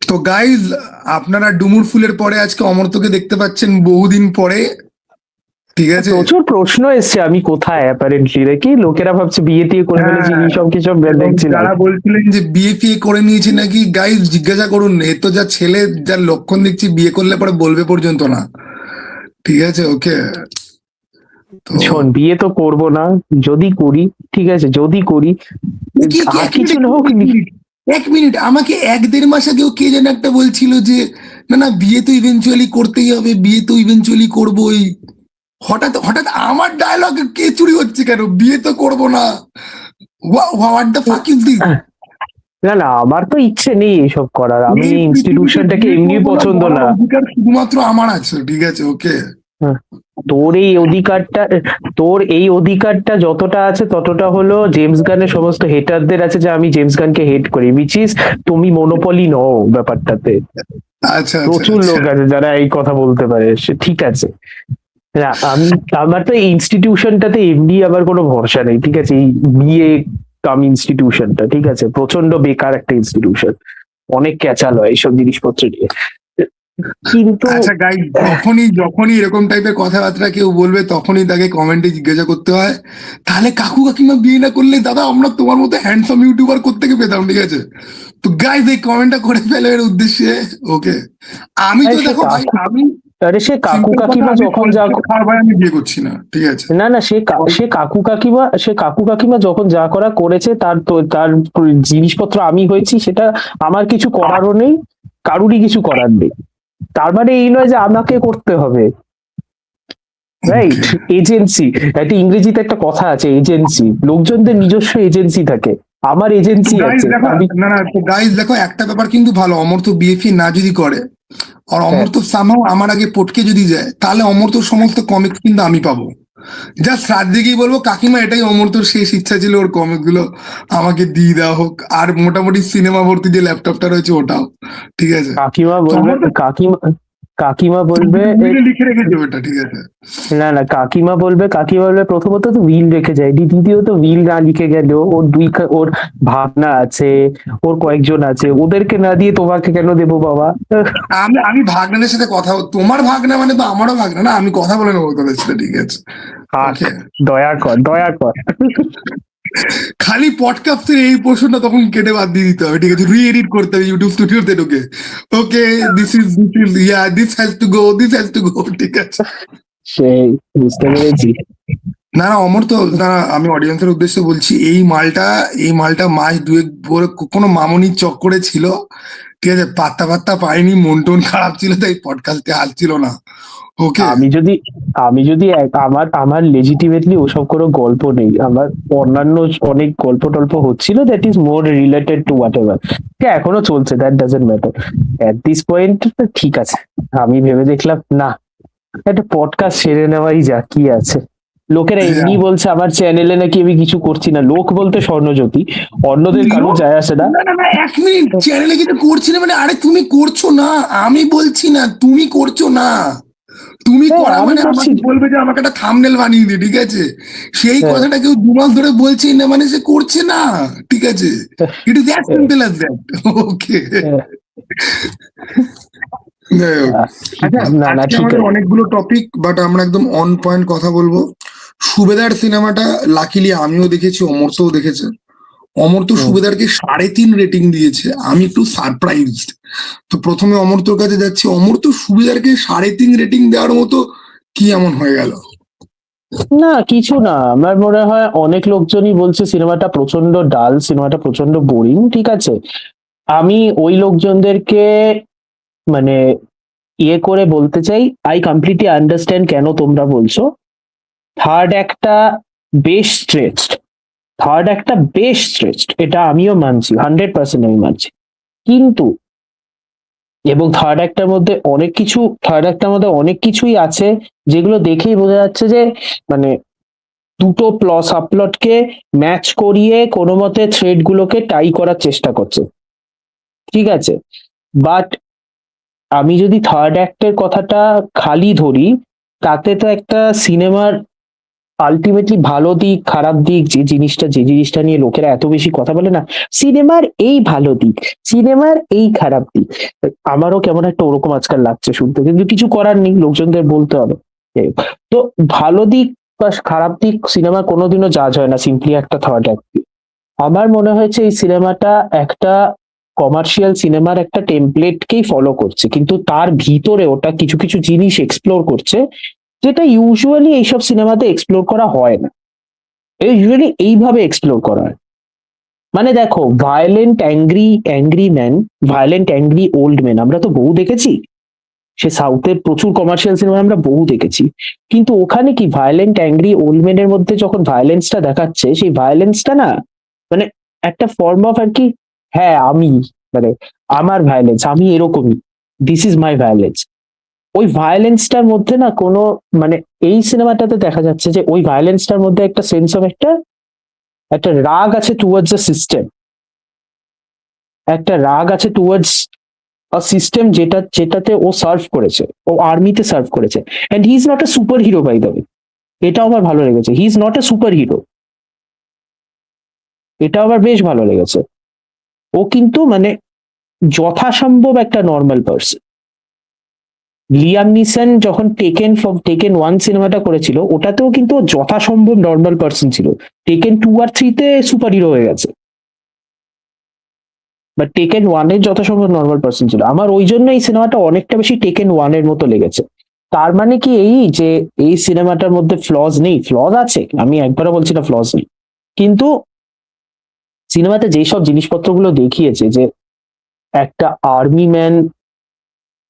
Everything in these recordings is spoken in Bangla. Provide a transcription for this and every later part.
তো গাইজ, আপনারা ডুমুর ফুলের পরে আজকে অমর্ত্যকে দেখতে পাচ্ছেন বহুদিন পরে। ঠিক আছে, প্রচুর প্রশ্ন এসছে আমি কোথায় অ্যাপারেন্টলি দেখি লোকেরা ভাবছে বিয়ে টিয়ে করে ফেলেছি হ্যাঁ, সব কিছু এবং দেখছিলাম। যারা বলছিলেন যে বিয়ে ফিয়ে করে নিয়েছি নাকি, গাইজ জিজ্ঞাসা করুন, এ তো যা ছেলে, যার লক্ষণ দেখছি বিয়ে করলে পরে বলবে পর্যন্ত না। ঠিক আছে, ওকে। তো শোন, বিয়ে তো করবো না, যদি করি ঠিক আছে, যদি করি কি কি আর এক কিছু মিনিট, না হোক এক মিনিট, এক মিনিট, আমাকে 1-1.5 মাস আগেও কে যেন একটা বলছিল যে না না, বিয়ে তো ইভেনচুয়ালি করতেই হবে, বিয়ে তো ইভেনচুয়ালি করবোই। হঠাৎ হঠাৎ আমার ডায়লগ কে চুরি হচ্ছে কেন? বিয়ে তো করবো না, what the fuck is this? না না, আমার তো ইচ্ছে নেই এসব করার, আমি এই এই পৃথিবীতে ইনস্টিটিউশনটাকে বিয়ে এমনি করবো না পছন্দ বলার না। অধিকার শুধুমাত্র আমার আছে, ঠিক আছে, ওকে। হ্যাঁ, তোর এই অধিকারটা, তোর এই অধিকারটা যতটা আছে ততটা হলো জেমস গানের সমস্ত হেটারদের আছে, যে আমি জেমস গানকে হেট করি, উইচ ইজ তুমি মনোপলি নও ব্যাপারটাতে। আচ্ছা আচ্ছা প্রচুর আচ্ছা। লোক আছে যারা এই কথা বলতে পারে, সে ঠিক আছে। না আমি, আমার তো এই ইনস্টিটিউশনটাতে এমনি আমার কোনো ভরসা নেই, ঠিক আছে, এই বিয়ে কাম ইনস্টিটিউশনটা, ঠিক আছে, প্রচন্ড বেকার একটা ইনস্টিটিউশন, অনেক ক্যাচাল হয় এইসব জিনিসপত্র নিয়ে। কিন্তু আচ্ছা গাইজ, যখনই যখনই এরকম টাইপের কথাবার্তা কেউ বলবে তখনই তাকে কমেন্টে জিজ্ঞাসা করতে হয়, তাহলে কাকু কাকিমা বিয়ে না করলে দাদা আমরা তোমার মতো হ্যান্ডসাম ইউটিউবার কোত্থেকে পেতাম? ঠিক আছে, তো গাইজ এই কমেন্টটা করে ফেলে এর উদ্দেশ্যে, ওকে। আমি তো আরে সে দেখো ভাই, কাকু, আমি আরে সে কাকু সিম্পল কথা, কাকিমা আমি যখন যা, পয়সা খাওয়ার ভাই আমি বিয়ে করছি না, ঠিক আছে। না না, সে কাকু কাকিমা, সে কাকু কাকিমা যখন যা করা করেছে, তার তো তার জিনিসপত্র আমি হয়েছি, সেটা আমার কিছু করারও নেই, কারুরই কিছু করার নেই। তার মানে এই নয় যে আমাকে করতে হবে, রাইট? Okay. এজেন্সি, একটা ইংরেজিতে একটা কথা আছে, এজেন্সি, লোকজনদের নিজস্ব এজেন্সি থাকে, আমার তো এজেন্সি গাইজ আছে দেখো, আমি। না না, তো গাইজ দেখো, একটা ব্যাপার কিন্তু ভালো, অমর্ত্য বিএফি না যদি করে আর হ্যাঁ, অমর্ত্য সামহাও আমার আগে পটকে যদি যায়, তাহলে অমর্ত্যর সমস্ত কমিক্স কিন্তু আমি পাবো। জাস্ট রাত দিকেই বলবো কাকিমা, এটাই অমর্ত্যর শেষ ইচ্ছা ছিল, ওর কমিক গুলো আমাকে দিয়ে দেওয়া হোক, আর মোটামুটি সিনেমা ভর্তি যে ল্যাপটপটা রয়েছে ওটাও, ঠিক আছে। কাকিমা তো বলবে, অমর্ত্য কাকিমা, কাকিমা বলবে লিখে রেখেছে ওটা, ঠিক আছে। না না, কাকিমা বলবে প্রথমত তো উইল রেখে যায়, দ্বিতীয়ত উইল না লিখে গেলেও ওর ওর ভাবনা আছে, ওর কয়েকজন আছে, ওদেরকে না দিয়ে তোমাকে কেন দেবো বাবা? আমি আমি ভাগনাদের সাথে কথা তোমার ভাগনা মানে তো আমারও ভাগনা না, আমি কথা বলে নেবো তোদের সাথে, ঠিক আছে, থাক, ওকে। দয়া কর, দয়া কর। খালি পডকাস্টের এই পোর্শনটা তখন কেটে বাদ দিয়ে দিতে হবে, ঠিক আছে, রি এডিট করতে হবে ইউটিউব স্টুডিওতে ঢুকে। Okay, this is yeah, this has to go, this has to go, ঠিক আছে। সেই, বুঝতে পেরেছি। না না অমর, তো না না, আমি অডিয়েন্সের উদ্দেশ্যে বলছি, এই মালটা মাস দুয়েক পরে কোনো মামনির চক্করে ছিল, ঠিক আছে, পাত্তা পাত্তা পাইনি, মন টন খারাপ ছিল, তাই পডকাস্টে আসছিল না, ওকে। আমি যদি, আমার আমার লেজিটিমেটলি ওসব কোনো গল্প নেই, আমার অন্যান্য অনেক গল্প টল্প হচ্ছিল, that is more related to what ever, এখনো চলছে, that doesn't matter at this point. ঠিক আছে, আমি ভেবে দেখলাম না, একটা পডকাস্ট সেরে নেওয়াই যা, কি আছে। লোকেরা এমনি বলছে আমার চ্যানেলে নাকি আমি কিছু করছি না, লোক বলতে স্বর্ণজ্যোতি, অন্যদের কারো লোক, যায় আসে না। না না না, 1 মিনিট, চ্যানেলে কিন্তু করছি না মানে, আরে তুমি করছো না, আমি বলছি না তুমি করছো না। তুমি হ্যাঁ করা আমি মানে করছি। আমাকে বলবে যে আমাকে একটা থাম্বনেল বানিয়ে দে, ঠিক আছে। সেই হ্যাঁ, কথাটা কেউ 2 মাস ধরে বলছেই না মানে সে করছে না, ঠিক আছে। ইট ইজ অ্যাজ হ্যাঁ, সিম্পল অ্যাজ দ্যাট, ওকে। হ্যাঁ, ঠিক, আচ্ছা, না না আজকে ঠিক আমাদের আছে। অনেকগুলো টপিক, বাট আমরা একদম অন পয়েন্ট কথা বলবো। সুবেদার সিনেমাটা লাকিলি আমিও দেখেছি, অমর্ত্যও দেখেছে। অমর্ত্য হুম। সুবেদারকে 3.5 রেটিং দিয়েছে, আমি একটু সারপ্রাইজড। তো প্রথমে অমর্ত্যর কাছে যাচ্ছি, অমর্ত্য সুবেদারকে 3.5 রেটিং দেওয়ার মতো কি এমন হয়ে গেল? না কিছু না, আমার মনে হয় অনেক লোকজনই বলছে সিনেমাটা প্রচন্ড ডাল, সিনেমাটা প্রচন্ড বোরিং, ঠিক আছে। আমি ওই লোকজনদেরকে মানে ইয়ে করে বলতে চাই, আই কমপ্লিটলি আন্ডারস্ট্যান্ড কেন তোমরা বলছো। থার্ড একটা বেশ স্ট্রেচড, এটা আমিও মানছি, 100% আমি মানছি। কিন্তু এবং থার্ড একটার মধ্যে অনেক কিছুই আছে যেগুলো দেখেই বোঝা যাচ্ছে যে মানে দুটো সাবপ্লটকে ম্যাচ করিয়ে কোনো মতে থ্রেড গুলোকে টাই করার চেষ্টা করছে, ঠিক আছে। বাট আমি যদি থার্ড অ্যাক্টের কথাটা খালি ধরি, তাতে তো একটা সিনেমার আলটিমেটলি ভালো দিক খারাপ দিক যে জিনিসটা নিয়ে লোকেরা এত বেশি কথা বলে না, সিনেমার এই ভালো দিক, সিনেমার এই খারাপ দিক, আমারও কেমন একটা ওরকম আজকাল লাগছে শুনতে, কিন্তু কিছু করার নেই, লোকজনদের বলতে হবে। যাই হোক, তো ভালো দিক বা খারাপ দিক সিনেমা কোনোদিনও জাজ হয় না সিম্পলি একটা থার্ড অ্যাক্ট। আমার মনে হয়েছে এই সিনেমাটা একটা কমার্শিয়াল সিনেমার একটা টেমপ্লেটকেই ফলো করছে, কিন্তু তার ভিতরে ওটা কিছু কিছু জিনিস এক্সপ্লোর করছে যেটা ইউজুয়ালি এইসব সিনেমাতে এক্সপ্লোর করা হয় না। ইউজুয়ালি এইভাবে এক্সপ্লোর করা হয়। মানে দেখো, ভায়োলেন্ট অ্যাংরি ওল্ড ম্যান আমরা তো বহু দেখেছি, সে সাউথের প্রচুর কমার্শিয়াল সিনেমা আমরা বহু দেখেছি, কিন্তু ওখানে কি ভায়োলেন্ট অ্যাংরি ওল্ড ম্যানের মধ্যে যখন ভায়োলেন্সটা দেখাচ্ছে, সেই ভায়োলেন্সটা না মানে একটা ফর্ম অফ আর কি, হ্যাঁ আমি মানে আমার ভায়োলেন্স, আমি এরকমই, দিস ইজ মাই ভায়োলেন্স। ওই ভায়োলেন্সটার মধ্যে না কোনো মানে এই সিনেমাটাতে দেখা যাচ্ছে যে ওই ভায়োলেন্সটার মধ্যে একটা সেন্স অফ একটা একটা রাগ আছে টুয়ার্ডস দ্য সিস্টেম, একটা রাগ আছে টুয়ার্ডস সিস্টেম যেটাতে ও সার্ভ করেছে, ও আর্মিতে সার্ভ করেছে। And he is not a superhero by the way, এটাও আমার ভালো লেগেছে, he is not a superhero, এটা আমার বেশ ভালো লেগেছে। ও কিন্তু মানে যথাসম্ভব একটা নর্মাল পার্সন। লিয়াম নিসন যখন টেকেন 1 সিনেমাটা করেছিল, ওটাতেও কিন্তু ও যথাসম্ভব নর্মাল পার্সন ছিল। টেকেন 2 আর 3 তে সুপার হিরো হয়ে গেছে, বাট টেকেন 1 এর যথাসম্ভব নর্মাল পার্সন ছিল। আমার ওই জন্য এই সিনেমাটা অনেকটা বেশি টেকেন 1 এর মতো লেগেছে। তার মানে কি এই যে এই সিনেমাটার মধ্যে ফ্লজ নেই? ফ্লজ আছে, আমি একবারও বলছি না ফ্লজ নেই, কিন্তু সিনেমাতে যেসব জিনিসপত্রগুলো দেখিয়েছে, যে একটা আর্মি ম্যান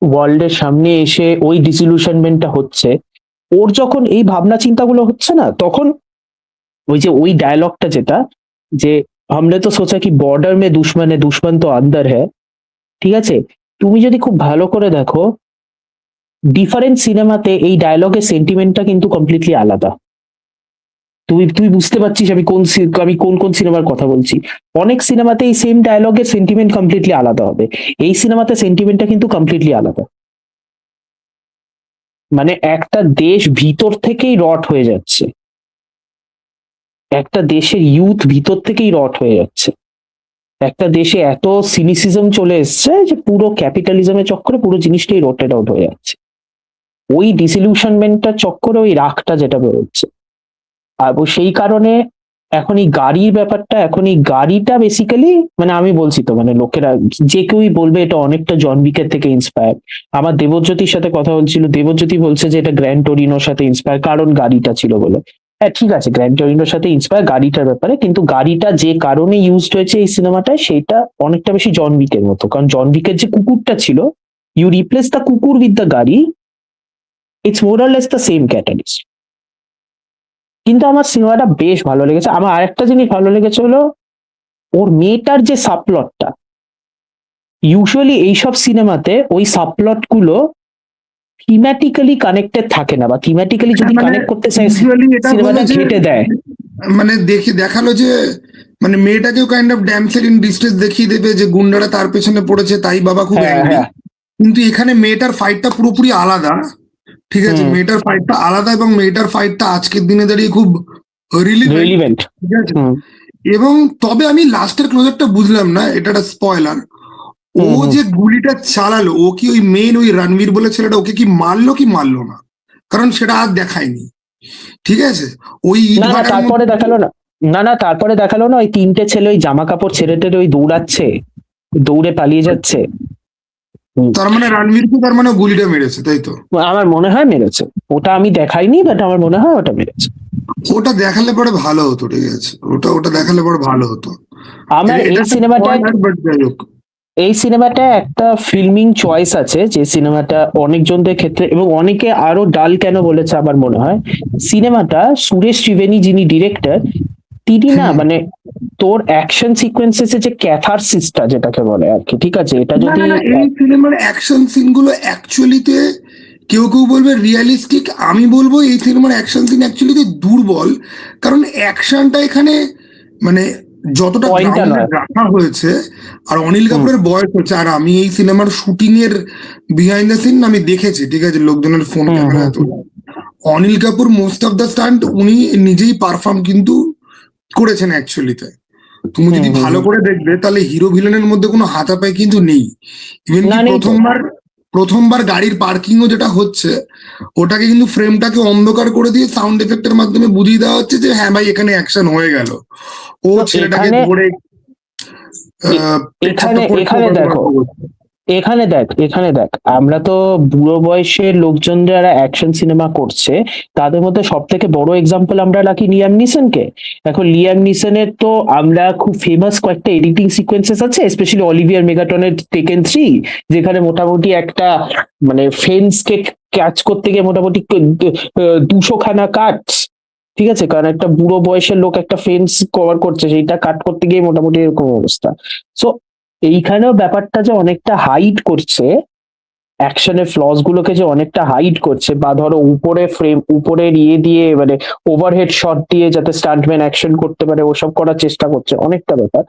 ওয়ার্ল্ডের সামনে এসে ওই ডিসিলিউশনমেন্টটা হচ্ছে, ওর যখন এই ভাবনা চিন্তাগুলো হচ্ছে না, তখন ওই যে ওই ডায়লগটা যেটা, যে हमने तो सोचा कि बॉर्डर में दुश्मन है, दुश्मन तो अंदर है, ঠিক আছে? তুমি যদি খুব ভালো করে দেখো, ডিফারেন্ট সিনেমাতে এই ডায়লগের সেন্টিমেন্টটা কিন্তু কমপ্লিটলি আলাদা। তুই তুই বুঝতে পারছিস আমি কোন কোন সিনেমার কথা বলছি? অনেক সিনেমাতে এই সেম ডায়লগের সেন্টিমেন্ট কমপ্লিটলি আলাদা হবে, এই সিনেমাতে সেন্টিমেন্টটা কিন্তু কমপ্লিটলি আলাদা। মানে একটা দেশ ভিতর থেকেই রট হয়ে যাচ্ছে, একটা দেশের ইউথ ভিতর থেকেই রট হয়ে যাচ্ছে, একটা দেশে এত সিনিসিজম চলে এসছে যে পুরো ক্যাপিটালিজমের চক্করে পুরো জিনিসটাই রোটেড আউট হয়ে যাচ্ছে। ওই ডিসিলিউশনমেন্টটার চক্করে ওই রাগটা যেটা বেরোচ্ছে, আর সেই কারণে এখন এই গাড়ির ব্যাপারটা, এখন এই গাড়িটা বেসিক্যালি মানে আমি বলছি তো, মানে লোকেরা যে কেউই বলবে এটা অনেকটা জন উইকের থেকে ইন্সপায়ার। আমার দেবজ্যোতির সাথে কথা বলছিল, দেবজ্যোতি বলছে যে এটা গ্র্যান্ড টরিনোর সাথে ইন্সপায়ার, কারণ গাড়িটা ছিল বলে। হ্যাঁ ঠিক আছে, গ্র্যান্ড টরিনোর সাথে ইন্সপায়ার গাড়িটার ব্যাপারে, কিন্তু গাড়িটা যে কারণে ইউজড হয়েছে এই সিনেমাটায় সেটা অনেকটা বেশি জন উইকের মতো, কারণ জন উইকের যে কুকুরটা ছিল, ইউ রিপ্লেস দ্য কুকুর উইথ দ্য গাড়ি, it's more or less the same catalyst. কিন্তু আমার সিনেমাটা বেশ ভালো লেগেছে। আমার আরেকটা জিনিস ভালো লেগেছে হলো ওর মেয়েটার যে সাবপ্লটটা, ইউজুয়ালি এইসব সিনেমাতে ওই সাবপ্লট গুলো থিম্যাটিক্যালি কানেক্টেড থাকে না, বা থিম্যাটিক্যালি যদি মানে কানেক্ট করতে চায় usually এটা সিনেমাটা বলে যে ঘেটে দেয়। মানে দেখালো যে মানে মেয়েটাকেও kind of damsel in distress দেখিয়ে দেবে যে গুন্ডারা তার পেছনে পড়েছে, তাই বাবা খুব হ্যাঁ অ্যাংরি। হ্যাঁ, কিন্তু এখানে মেয়েটার ফাইটটা পুরোপুরি আলাদা, ঠিক আছে? হুম, মেয়েটার ফাইটটা আলাদা এবং মেয়েটার ফাইটটা আজকের দিনে দাঁড়িয়ে খুব রিলিভেন্ট, রিলিভেন্ট। ঠিক আছে? হুম এবং তবে আমি লাস্টের ক্লোজারটা বুঝলাম না, এটা একটা স্পয়লার। ও হুম হুম। যে গুলিটা চালালো, ও কি ওই মেন ওই রণবীর বলে ছেলেটা ওকে কি মারলো না? কারণ সেটা আর দেখায়নি, ঠিক আছে? ওই না না, ইটভাটার তারপরে মধ্যে দেখালো না, না না তারপরে দেখালো না, ওই 3টে ছেলে ওই জামা কাপড় ছেড়ে টেড়ে ওই দৌড়াচ্ছে, দৌড়ে পালিয়ে যাচ্ছে। হুম, তার মানে রণবীরকে তার মানে গুলিটা মেরেছে, তাই তো? আমার মনে হয় মেরেছে, ওটা আমি দেখাইনি, বাট আমার মনে হয় ওটা মেরেছে। ওটা দেখালে পরে ভালো হতো, ঠিক আছে? ওটা দেখালে পরে ভালো হতো। আমার এটা এই একটা সিনেমাটায় spoiler, but যাই হোক। এই সিনেমাটায় একটা ফিল্মিং চয়েস আছে, যে সিনেমাটা অনেকজনদের ক্ষেত্রে এবং অনেকে আরো ডাল কেন বলেছে আমার মনে হয়, সিনেমাটা সুরেশ ত্রিবেণী যিনি ডিরেক্টর, তিনি না হুম। মানে তোর অ্যাকশন সিকোয়েন্সেসে যে ক্যাথারসিসটা যেটাকে বলে আর কি, ঠিক আছে, এটা না যদি না না, এই সিনেমার অ্যাকশন সিন গুলো অ্যাকচুয়ালিতে কেউ কেউ বলবে রিয়ালিস্টিক, আমি বলবো এই সিনেমার অ্যাকশন সিন অ্যাকচুয়ালিতে দুর্বল। কারণ অ্যাকশনটা এখানে মানে যতটা পয়েন্টটা গ্রাউন্ডেড নয়। রাখা হয়েছে, আর অনিল হুম কাপুরের বয়স হচ্ছে, আর আমি এই সিনেমার শুটিং এর বিহাইন্ড দ্য সিন আমি দেখেছি, ঠিক আছে, লোকজনের ফোন হুম ক্যামেরা হুম তোলা। Anil Kapoor most of the stunt উনি নিজেই পারফর্ম কিন্তু করেছেন অ্যাকচুয়ালিতে। তুমি যদি ভালো করে দেখবে তাহলে হিরো ভিলেনের মধ্যে কোনো হাতাপাই কিন্তু নেই। ইভেন না, কি নেই তো। প্রথমবার গাড়ির পার্কিংও যেটা হচ্ছে, ওটাকে কিন্তু ফ্রেমটাকে অন্ধকার করে দিয়ে সাউন্ড এফেক্টের মাধ্যমে বুঝিয়ে দেওয়া হচ্ছে যে হ্যাঁ ভাই এখানে অ্যাকশন হয়ে গেল। ও তো ছেলেটাকে এখানে ধরে এখানে এখানে দেখো, এখানে দেখ, আমরা তো বুড়ো বয়সের লোকজন যারা অ্যাকশন সিনেমা করছে, তাদের মধ্যে সব থেকে বড় এক্সাম্পল আমরা রাখি লিয়াম নিসনকে। দেখো লিয়াম নিসনের তো আমরা খুব ফেমাস কয়েকটা এডিটিং সিকোয়েন্সেস আছে, স্পেশালি অলিভিয়ার মেগাটনের টেকেন 3, যেখানে মোটামুটি একটা মানে ফেন্সকে ক্যাচ করতে গিয়ে মোটামুটি 200 খানা কাট, ঠিক আছে, কারণ একটা বুড়ো বয়সের লোক একটা ফেন্স কভার করছে, সেইটা কাট করতে গিয়ে মোটামুটি এরকম অবস্থা। সো এইখানেও ব্যাপারটা যে অনেকটা হাইড করছে, অ্যাকশনের ফ্লস গুলোকে যে অনেকটা হাইড করছে, বা ধরো উপরে ফ্রেম উপরের ইয়ে দিয়ে মানে ওভারহেড শট দিয়ে যাতে স্টান্টম্যান অ্যাকশন করতে পারে ওসব করার চেষ্টা করছে অনেকটা ব্যাপার।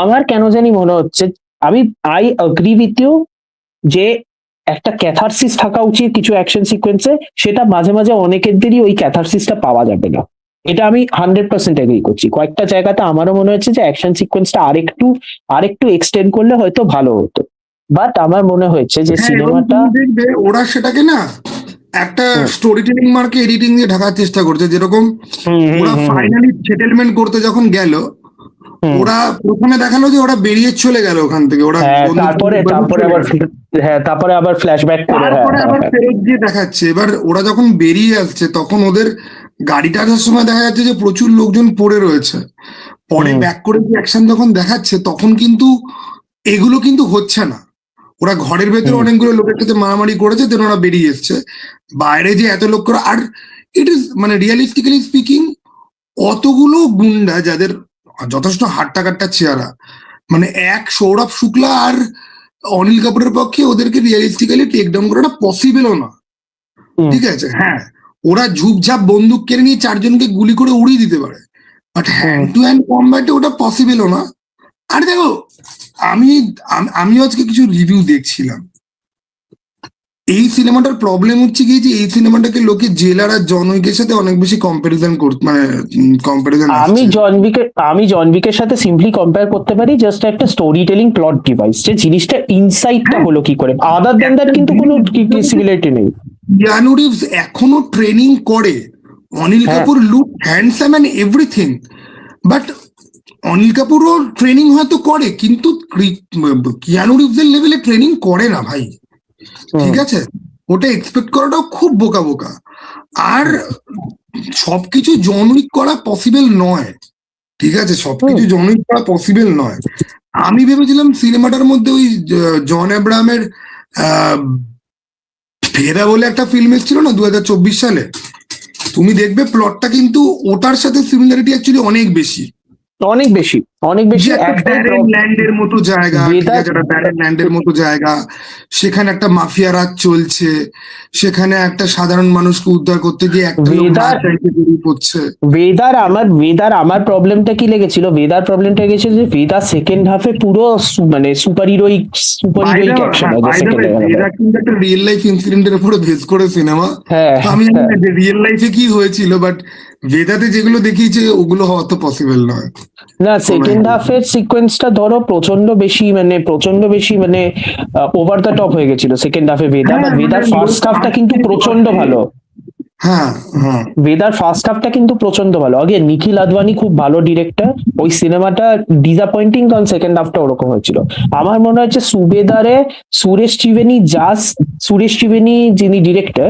আমার কেন জানি মনে হচ্ছে, আই অ্যাগ্রি উইথ ইউ যে একটা ক্যাথারসিস থাকা উচিত কিছু অ্যাকশন সিকোয়েন্সে, সেটা মাঝে মাঝে অনেকেরই ওই ক্যাথারসিসটা পাওয়া যাবে না, এটা আমি 100% এগ্রি করছি। কয়েকটা জায়গাতে আমারও মনে হচ্ছে যে অ্যাকশন সিকোয়েন্সটা আরেকটু এক্সটেন্ড করলে হয়তো ভালো হতো, বাট আমার মনে হয়েছে যে হ্যাঁ, এবং সিনেমাটা তুমি দেখবে ওরা সেটাকে না একটা স্টোরি টেলিং মার্কে এডিটিং দিয়ে ঢাকার চেষ্টা করছে। যেরকম ওরা ফাইনালি সেটেলমেন্ট করতে যখন গেল, ওরা প্রথমে দেখালো যে ওরা বেরিয়ে চলে গেল ওখান থেকে, ওরা তারপরে আবার ফ্ল্যাশব্যাক করে তারপরে আবার ফেরত দিয়ে দেখাচ্ছে। এবার ওরা যখন বেরিয়ে আসছে তখন ওদের গাড়িটা আসার সময় দেখা যাচ্ছে যে প্রচুর লোকজন পড়ে রয়েছে। পরে ব্যাক করে যে অ্যাকশন যখন দেখাচ্ছে তখন কিন্তু এগুলো কিন্তু হচ্ছে না। ওরা ঘরের ভেতরে অনেকগুলো লোকের সাথে মারামারি করেছে, দেন ওরা বেরিয়ে এসছে। বাইরে যে এত লোক করে, আর ইট ইজ মানে রিয়ালিস্টিক্যালি স্পিকিং অতগুলো গুন্ডা যাদের যথেষ্ট হাট্টা কাট্টা চেহারা, মানে এক সৌরভ শুক্লা আর অনিল কাপুরের পক্ষে ওদেরকে রিয়ালিস্টিক্যালি টেক ডাউন করাটা পসিবলও না। ঠিক আছে, হ্যাঁ ওরা ঝুপঝাপ বন্দুক কেড়ে নিয়ে চারজনকে গুলি করে উড়িয়ে দিতে পারে, বাট হ্যান্ড টু হ্যান্ড কম্ব্যাটে ওটা পসিবলও না। আর দেখো আমি আজকে কিছু রিভিউ দেখছিলাম, এই সিনেমাটার প্রবলেম হচ্ছে কি যে এই সিনেমাটাকে লোকে জেলার আর জন উইকের সাথে অনেক বেশি কম্পারিজন মানে কম্পারিজন। আমি জন উইকের সাথে সিম্পলি কম্পেয়ার করতে পারি জাস্ট একটা স্টোরি টেলিং প্লট ডিভাইস, যে জিনিসটা ইনসাইটটা হলো কি করে, আদার দ্যান দ্যাট কিন্তু কোনো সিমিলারিটি নেই। কিয়ানু রিভস এখনো ট্রেনিং করে, Anil Kapoor look handsome and everything, but Anil কাপুরও ট্রেনিং হয়তো করে কিন্তু কিয়ানু রিভসের লেভেলে ট্রেনিং করে না ভাই। ঠিক আছে, ওটা এক্সপেক্ট করাটাও খুব বোকা বোকা। আর সবকিছু জন উইক করা পসিবল নয়, ঠিক আছে, সবকিছু জন উইক করা পসিবল নয়। আমি ভেবেছিলাম সিনেমাটার মধ্যে ওই জন আব্রাহামের ফেরা বলে একটা ফিল্ম এসেছিল না 2024 সালে, তুমি দেখবে প্লটটা কিন্তু ওটার সাথে সিমিলারিটি অ্যাকচুয়ালি অনেক বেশি। ল্যান্ডের মতো জায়গা, ঠিক আছে, একটা ব্যারেন ল্যান্ডের মতো জায়গা, সেখানে একটা মাফিয়া রাজ চলছে, সেখানে একটা সাধারণ মানুষকে উদ্ধার করতে গিয়ে একটা বেদার আমার প্রবলেমটা কি লেগেছিল, প্রবলেমটা লেগেছিল যে বেদা সেকেন্ড হাফে পুরো মানে সুপার হিরোইক অ্যাকশন আছে। বেদা কিন্তু একটা রিয়েল লাইফ ইনসিডেন্টের উপরে বেস করে সিনেমা। আমি জানি না যে রিয়েল লাইফে কি হয়েছিল, বাট বেদাতে যেগুলো দেখিয়েছে ওগুলো হওয়া তো পসিবল নয়। না, সেকেন্ড হাফের সিকোয়েন্সটা ধরো প্রচন্ড বেশি মানে ওভার দ্য টপ হয়ে গেছিল সেকেন্ড হাফে বেদা, বাট বেদার ফার্স্ট হাফটা কিন্তু প্রচন্ড ভালো। বেদার ফার্স্ট হাফটা কিন্তু প্রচন্ড ভালো। আগে নিখিল আদবানি খুব ভালো ডিরেক্টর, ওই সিনেমাটা ডিসঅ্যাপয়েন্টিং, কারণ সেকেন্ড হাফটা ওরকম হয়েছিল। আমার মনে হচ্ছে সুবেদারে সুরেশ ত্রিবেণী যিনি ডিরেক্টর,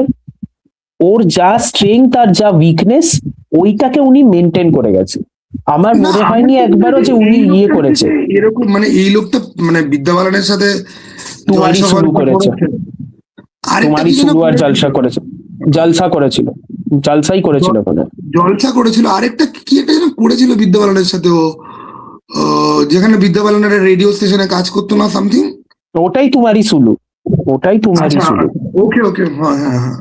ওর যা স্ট্রেংথ আর যা উইকনেস ওইটাকে উনি মেনটেন করে গেছে। আমার মনে হয়নি একবারও যে উনি ইয়ে করেছে এরকম, মানে এই লোকটা মানে বিদ্যা বালানের সাথে তুমারি শুরু করেছে, তুমারি শুরু আর জলসা করেছিল জলসাই করেছিল ওখানে, জলসা করেছিল। আরেকটা কি একটা যেন করেছিল বিদ্যা বালানের সাথে, ও যেখানে বিদ্যা বালানের রেডিও স্টেশনে কাজ করতো না সামথিং, ওটাই তুমারি সুলু। ওকে ওকে, হ্যাঁ হ্যাঁ হ্যাঁ।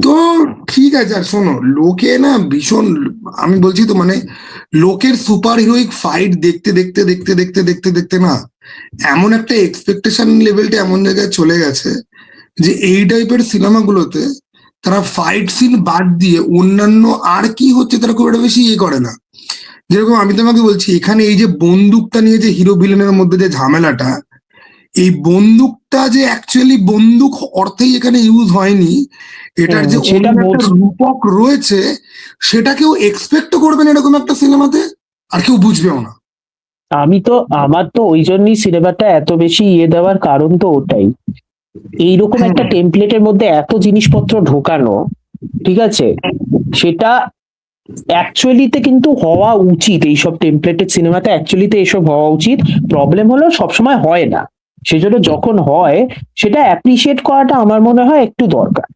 তো ঠিক আছে। আর শোনো, লোকে না ভীষণ, আমি বলছি তো মানে লোকের সুপার হিরোইক ফাইট দেখতে দেখতে দেখতে দেখতে দেখতে দেখতে না এমন একটা এক্সপেকটেশন লেভেলটা এমন জায়গায় চলে গেছে যে এই টাইপের সিনেমাগুলোতে তারা ফাইট সিন বাদ দিয়ে অন্যান্য আর কি হচ্ছে তারা খুব একটা বেশি ইয়ে করে না। যেরকম আমি তোমাকে বলছি, এখানে এই যে বন্দুকটা নিয়ে যে হিরো ভিলেনের মধ্যে যে ঝামেলাটা, এই বন্দুকটা যে অ্যাকচুয়ালি বন্দুক অর্থেই এখানে ইউজ হয়নি, এটার যে সেটা অন্য একটা রূপক রয়েছে, সেটা কেউ এক্সপেক্ট করবে না এরকম একটা সিনেমাতে, আর কেউ বুঝবেও না। আমার তো ওই জন্যই সিনেমাটা এত বেশি ইয়ে দেওয়ার কারণ তো ওটাই, এইরকম একটা টেমপ্লেটের মধ্যে এত জিনিসপত্র ঢোকানো, ঠিক আছে, সেটা অ্যাকচুয়ালিতে কিন্তু হওয়া উচিত, এইসব টেমপ্লেটেড সিনেমাতে অ্যাকচুয়ালিতে এসব হওয়া উচিত। প্রবলেম হলো সবসময় হয় না, সেজন্য যখন হয় সেটা অ্যাপ্রিসিয়েট করাটা আমার মনে হয় একটু দরকার।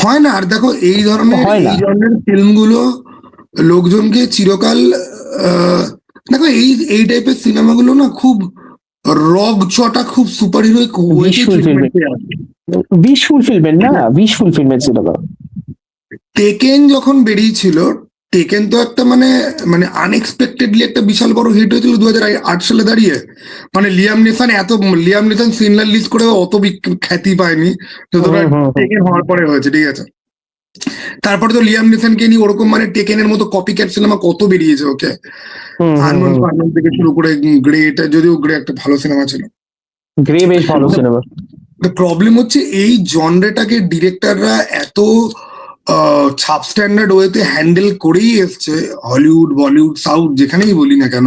হয় না। আর দেখো এই হয় না। ধরনের ফিল্মগুলো লোকজনকে চিরকাল দেখো এই টাইপের সিনেমাগুলো না খুব রগ চটা, খুব সুপার হিরোইক উইশ ফুলফিলমেন্ট না, উইশ ফুলফিলমেন্ট সিনেমা। টেকেন যখন বেরিয়েছিল, টেকেন তো একটা মানে মানে আনএক্সপেক্টেডলি একটা বিশাল বড় হিট হয়েছিল 2008 সালে দাঁড়িয়ে। মানে লিয়াম নিসান সিনলার লিস্ট করে অত খ্যাতি পায়নি যতটা টেকেন হওয়ার পরে হয়েছে, ঠিক আছে। তারপরে তো লিয়াম নিসানকে নিয়ে ওরকম মানে টেকেনের মতো কপি ক্যাট সিনেমা কত বেরিয়েছে, ওকে, আননোন ফাননোন থেকে শুরু করে গ্রে, এটা যদিও গ্রে একটা ভালো সিনেমা ছিল, গ্রে বেশ ভালো সিনেমা। প্রবলেম হচ্ছে এই জনরেটাকে ডিরেক্টররা এত সাবস্ট্যান্ডার্ড ওয়েতে হ্যান্ডেল করেই এসছে, হলিউড বলিউড সাউথ যেখানেই বলি না কেন,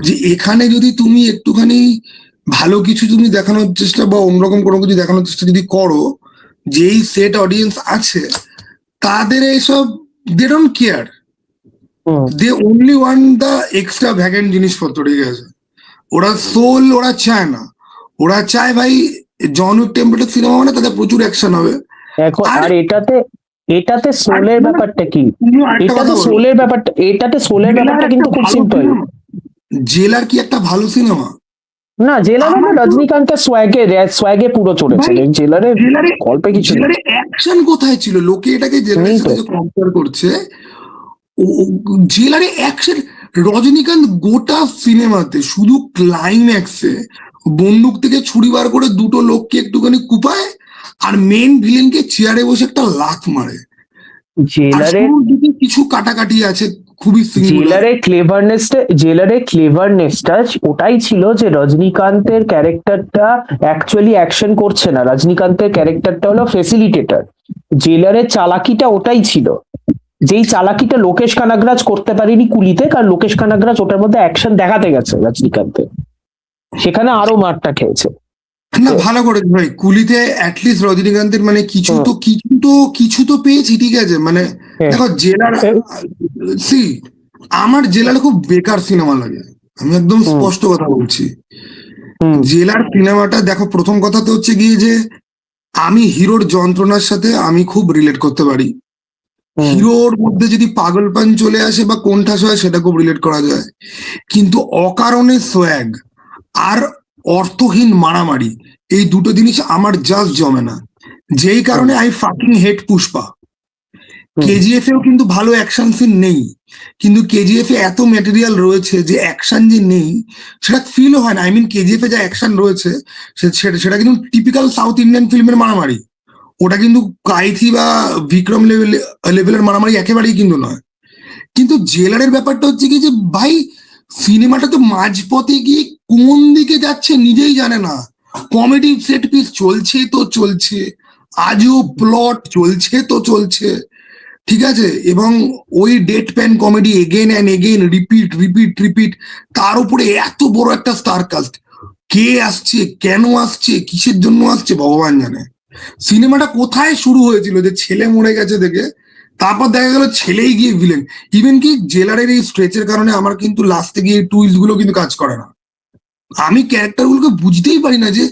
যে এখানে যদি তুমি একটুখানি ভালো কিছু তুমি দেখানোর চেষ্টা বা অন্যরকম কোনো কিছু দেখানোর চেষ্টা যদি করো, যেই সেট অডিয়েন্স আছে তাদের এইসব they don't care, they only want the extravagant জিনিসপত্র, ঠিক আছে। ওরা সোল ওরা চায় না, ওরা চায় ভাই জন উইক টেম্পলেটেড সিনেমা মানে তাদের প্রচুর অ্যাকশন হবে। আর এটাতে সোলের ব্যাপারটা কি, এটাতে সোলের ব্যাপারটা কিন্তু খুব সিম্পল। জেলার কি একটা ভালো সিনেমা না, জেলারে রজনীকান্তের সোয়াগে পুরো চলেছে, জেলারে গল্পে কিছু নেই। অ্যাকশন কোথায় ছিল? লোকে এটাকে জেলারের সাথে কম্পেয়ার করছে, জেলারে অ্যাকশন, রজনীকান্ত গোটা সিনেমাতে শুধু ক্লাইম্যাক্সে বন্দুক থেকে ছুরি বার করে দুটো লোককে একটুখানি কুপায় আর মেন ভিলেনকে চেয়ারে বসে একটা লাথ মারে। জেলারে কিছু কাটাকাটি আছে খুবই, জেলারে ক্লেভারনেসটা ওটাই ছিল যে রজনীকান্তের ক্যারেক্টারটা অ্যাকচুয়ালি অ্যাকশন করছে না, রজনীকান্তের ক্যারেক্টারটা হলো ফেসিলিটেটর। জেলারের চালাকিটা ওটাই ছিল, যেই চালাকিটা লোকেশ কানাগরাজ করতে পারেনি কুলিতে, কারণ লোকেশ কানাগরাজ ওটার মধ্যে অ্যাকশন দেখাতে গেছে রজনীকান্তের, সেখানে আরো মারটা খেয়েছে। না ভালো করে ভাই, কুলিতে অ্যাটলিস্ট রজনীকান্তের মানে কিছু তো পেয়েছি, ঠিক আছে। মানে দেখো জেলার, আমার জেলার খুব বেকার সিনেমা লাগে, আমি একদম স্পষ্ট কথা বলছি। জেলার সিনেমাটা দেখো, প্রথম কথা তো হচ্ছে গিয়ে যে আমি হিরোর যন্ত্রণার সাথে আমি খুব রিলেট করতে পারি, হিরোর মধ্যে যদি পাগলপান চলে আসে বা কোণঠাস হয় সেটা খুব রিলেট করা যায়, কিন্তু অকারণে সোয়াগ আর অর্থহীন মারামারি, এই দুটো জিনিস আমার জাস্ট জমে না, যেই কারণে আই ফাকিং হেট পুষ্পা। কেজিএফ এও কিন্তু ভালো অ্যাকশন সিন নেই, কিন্তু কেজিএফ এ এত ম্যাটেরিয়াল রয়েছে যে অ্যাকশন যে নেই সেটা ফিলও হয় না। আই মিন কেজিএফ এ যা অ্যাকশন রয়েছে সেটা কিন্তু টিপিক্যাল সাউথ ইন্ডিয়ান ফিল্মের মারামারি, ওটা কিন্তু কাইথি বা বিক্রম লেভেলের মারামারি একেবারেই কিন্তু নয়। কিন্তু জেলারের ব্যাপারটা হচ্ছে কি যে ভাই সিনেমাটা তো মাঝপথে গিয়ে কোন দিকে যাচ্ছে নিজেই জানে না, কমেডি সেট পিস চলছে তো চলছে, আজও প্লট চলছে তো চলছে, ঠিক আছে, এবং ওই deadpan comedy again and again, repeat, তার উপরে এত বড় একটা স্টার কাস্ট, কে আসছে, কেন আসছে, কিসের জন্য আসছে ভগবান জানে। সিনেমাটা কোথায় শুরু হয়েছিল যে ছেলে মরে গেছে দেখে, তারপর দেখা গেল ছেলেই গিয়ে ভিলেন। ইভেন কি জেলারের এই স্ট্রেচের কারণে আমার কিন্তু লাস্টে গিয়ে টুইস্ট গুলো কিন্তু কাজ করে না, আমি ক্যারেক্টার গুলোকে বুঝতেই পারি না যে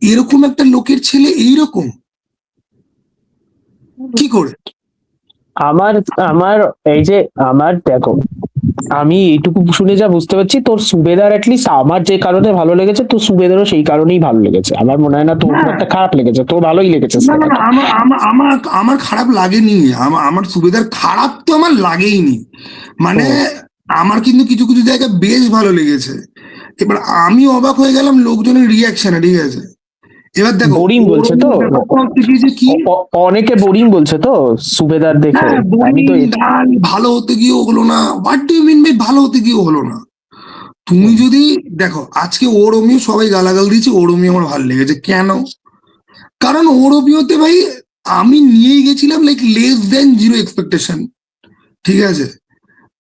এরকম একটা লোকের ছেলে এইরকম কি করে। আমার দেখো, আমি এইটুকু শুনে যা বুঝতে পারছি, তোর সুবেদার অ্যাটলিস্ট আমার যে কারণে ভালো লেগেছে, তোর সুবেদারও সেই কারণেই ভালো লেগেছে। আমার মনে হয় না তোর খুব একটা খারাপ লেগেছে, তোর ভালোই লেগেছে। আমার খারাপ লাগেনি, আমার সুবেদার খারাপ তো আমার লাগেইনি, মানে আমার কিন্তু কিছু কিছু জায়গায় বেশ ভালো লেগেছে। এবার আমি অবাক হয়ে গেলাম লোকজনের রিয়াকশনে, ঠিক আছে। এবার দেখো Boring বলছে তো? ব্যাপারটা হচ্ছে কি যে কি অনেকে বোরিং বলছে তো সুবেদার দেখে। হ্যাঁ আমি তো boring, গান ভালো হতে গিয়েও হলো না। What do you mean by ভালো হতে গিয়েও হলো না? তুমি যদি দেখো আজকে ও রোমিও সবাই গালাগাল দিয়েছে, ও রোমিও আমার ভালো লেগেছে কেন? কারণ ও রোমিওতে ভাই আমি নিয়েই গেছিলাম like less than zero expectation, ঠিক আছে?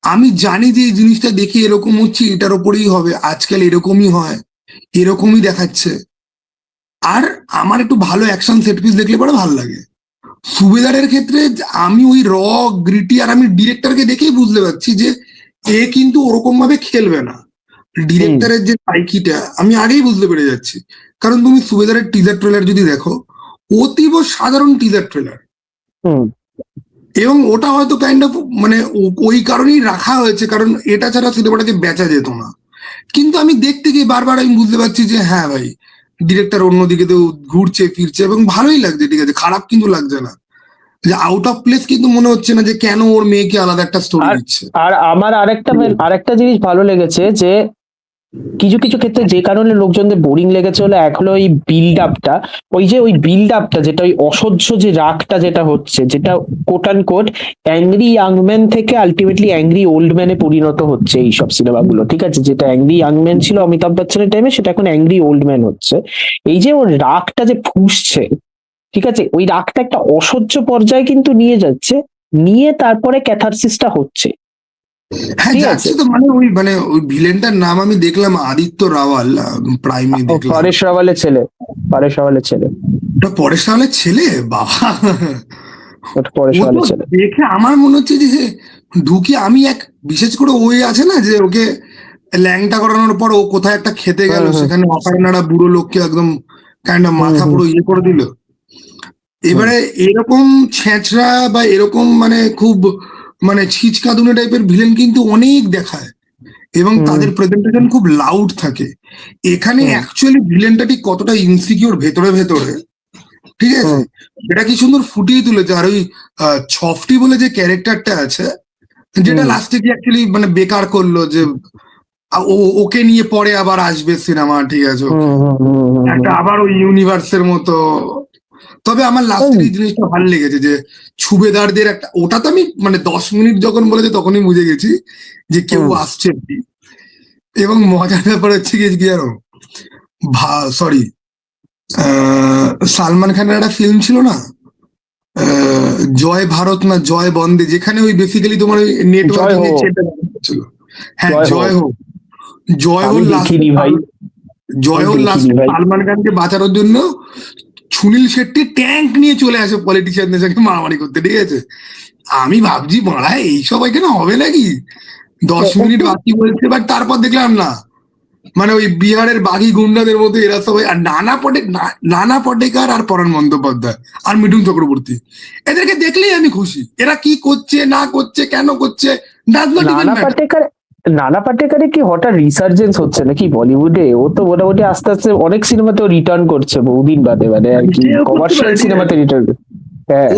আমি জানি যে এই জিনিসটা দেখে এরকম হচ্ছে, এটার ওপরেই হবে, আজকাল এরকমই হয়, এরকমই দেখাচ্ছে। আর আমার একটু ভালো অ্যাকশন সেট পিস দেখলে পরে ভালো লাগে। সুবেদারের ক্ষেত্রে আমি ওই গ্রিটি, আর আমি ডিরেক্টরকে দেখেই বুঝতে পারছি যে এ কিন্তু ওরকম ভাবে খেলবে না। ডিরেক্টরের যে সাইকিটা আমি আগেই বুঝতে পেরে যাচ্ছি, কারণ তুমি সুবেদারের টিজার ট্রেলার যদি দেখো, অতীব সাধারণ টিজার ট্রেলার, হুম এবং ওটা হয়তো কাইন্ড অফ মানে ওই কারণেই রাখা হয়েছে, কারণ এটা ছাড়া সিনেমাটাকে বেচা যেত না। কিন্তু আমি দেখতে গিয়ে বারবার আমি বুঝতে পারছি যে হ্যাঁ ভাই, ডিরেক্টর অন্যদিকে তো ঘুরছে ফিরছে এবং ভালোই লাগছে, ঠিক আছে, খারাপ কিন্তু লাগছে না, যে আউট অফ প্লেস কিন্তু মনে হচ্ছে না যে কেন ওর মেয়েকে আলাদা একটা স্টোরি আর দিচ্ছে। আর আমার আরেকটা জিনিস ভালো লেগেছে যে কিছু কিছু ক্ষেত্রে যে কারণে লোকজনদের বোরিং লেগেছে হলো এক হলো ওই বিল্ড আপটা, ওই বিল্ড আপটা যেটা ওই অসহ্য যে রাগটা যেটা হচ্ছে, যেটা quote and quote angry young man থেকে আলটিমেটলি অ্যাংরি ওল্ড ম্যানে পরিণত হচ্ছে এইসব সিনেমাগুলো, ঠিক আছে? যেটা অ্যাংরি ইয়াং ম্যান ছিল অমিতাভ বচ্চনের টাইমে, সেটা এখন অ্যাংরি ওল্ড ম্যান হচ্ছে। এই যে ওর রাগটা যে ফুঁসছে, ঠিক আছে, ওই রাগটা একটা অসহ্য পর্যায়ে কিন্তু নিয়ে যাচ্ছে, নিয়ে তারপরে ক্যাথারসিসটা হচ্ছে, হ্যাঁ ঠিক আছে? যাচ্ছে তো, মানে ওই ভিলেনটার নাম আমি দেখলাম আদিত্য রাওয়াল, প্রাইমে দেখলাম। পরেশ রাওয়ালের ছেলে। ওটা পরেশ রাওয়ালের ছেলে, বাবা! ওটা পরেশ ও তো রাওয়ালের ছেলে। দেখে আমার মনে হচ্ছে যে ঢুকে আমি বিশেষ করে ওই আছে না যে ওকে ল্যাংটা করানোর পর ও কোথায় একটা খেতে গেল, সেখানে অপারেনারা বুড়ো লোককে একদম কাইন্ড অফ মাথা পুরো ইয়ে করে দিল। এবারে এরকম ছেঁচড়া বা এরকম মানে খুব মানে ছিচকাদুনে টাইপের ভিলেন কিন্তু অনেক দেখায়, এবং তাদের প্রেজেন্টেশন খুব লাউড থাকে। এখানে অ্যাকচুয়ালি ভিলেনটা ঠিক কতটা ইনসিকিউর ভেতরে ভেতরে, ঠিক আছে, এটা কি সুন্দর ফুটিয়ে তুলেছে। আর ওই ছফটি বলে যে ক্যারেক্টারটা আছে, যেটা লাস্টে কি অ্যাকচুয়ালি মানে বেকার করলো, যে ওকে নিয়ে পরে আবার আসবে সিনেমা, ঠিক আছে, একটা আবার ওই ইউনিভার্সের মতো। তবে আমার লাস্টের এই জিনিসটা ভালো লেগেছে যে সুবেদারদের একটা, ওটা তো আমি মানে 10 মিনিট যখন বলেছে তখনই বুঝে গেছি যে কেউ আসছে। এবং মজার ব্যাপার হচ্ছে কি জানো, সরি, সালমান খানের একটা ফিল্ম ছিল না, জয় ভারত না জয় বন্দে, যেখানে ওই বেসিক্যালি তোমার ওই নেটওয়ার্কিং এর ছিল। হ্যাঁ জয় হোক, জয় হোক দেখিনি ভাই, জয় হোক লাস্টে সালমান খানকে বাঁচানোর জন্য সুনীল শেট্টি ট্যাঙ্ক নিয়ে চলে আসে পলিটিশিয়ানদের সঙ্গে মারামারি করতে, ঠিক আছে। আমি ভাবছি মারা এইসব এখানে হবে নাকি, 10 মিনিট বাকি বলছে, বাট তারপর দেখলাম না, মানে ওই বিহারের বাঘি গুন্ডাদের মতো এরা সবাই, আর নানা পটেকার আর পরাণ বন্দ্যোপাধ্যায় আর মিঠুন চক্রবর্তী, এদেরকে দেখলেই আমি খুশি। এরা কি করছে না করছে কেন করছে, নানা পাটেকারের কি হঠাৎ রিসার্জেন্স হচ্ছে নাকি বলিউডে? ও তো মোটামুটি আস্তে আস্তে অনেক সিনেমাতেও রিটার্ন করছে বহুদিন বাদে, মানে আর কি কমার্শিয়াল সিনেমাতে রিটার্ন।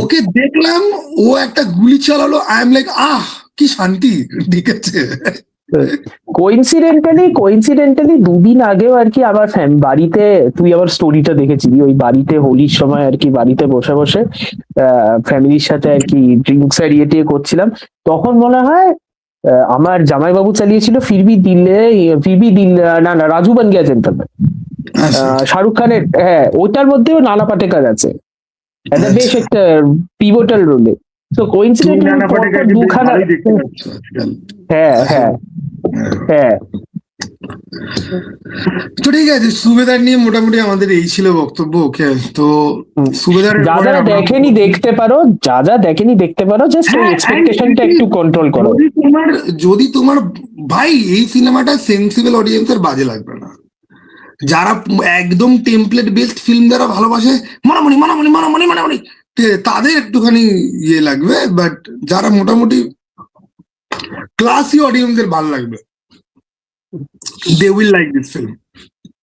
ওকে দেখলাম, ও একটা গুলি চালালো, আই এম লাইক আহ কি শান্তি, ঠিক আছে। কোইন্সিডেন্টালি 2 দিন আগেও আর কি আমার বাড়িতে, তুই আমার স্টোরিটা দেখেছিলি, ওই বাড়িতে হোলির সময় আর কি বাড়িতে বসে বসে ফ্যামিলির সাথে আর কি ড্রিঙ্কস আর ইয়ে টিয়ে করছিলাম, তখন মনে হয় আমার জামাইবাবু চালিয়েছিল ফিরবি দিল না রাজু বান গিয়া জেন্টলম্যান, শাহরুখ খানের। হ্যাঁ, ওটার মধ্যেও নানা পাটেকার আছে, এটা বেশ একটা পিভটাল রোলে। তো কোইন্সিডেন্টালি দুখানা, হ্যাঁ তো ঠিক আছে, সুবেদার নিয়ে মোটামুটি আমাদের এই ছিল বক্তব্য। ওকে, তো সুবেদার যা দেখেনি দেখতে পারো, জাস্ট ওই এক্সপেকটেশনটা একটু কন্ট্রোল করো। যদি তোমার ভাই এই সিনেমাটা সেন্সিবল অডিয়েন্সের বাজে লাগবে না, যারা একদম টেমপ্লেট বেসড ফিল্ম যারা ভালোবাসে, মানামনি তাদের একটুখানি ইয়ে লাগবে, বাট যারা মোটামুটি ক্লাসি অডিয়েন্সের ভালো লাগবে, they will like this film.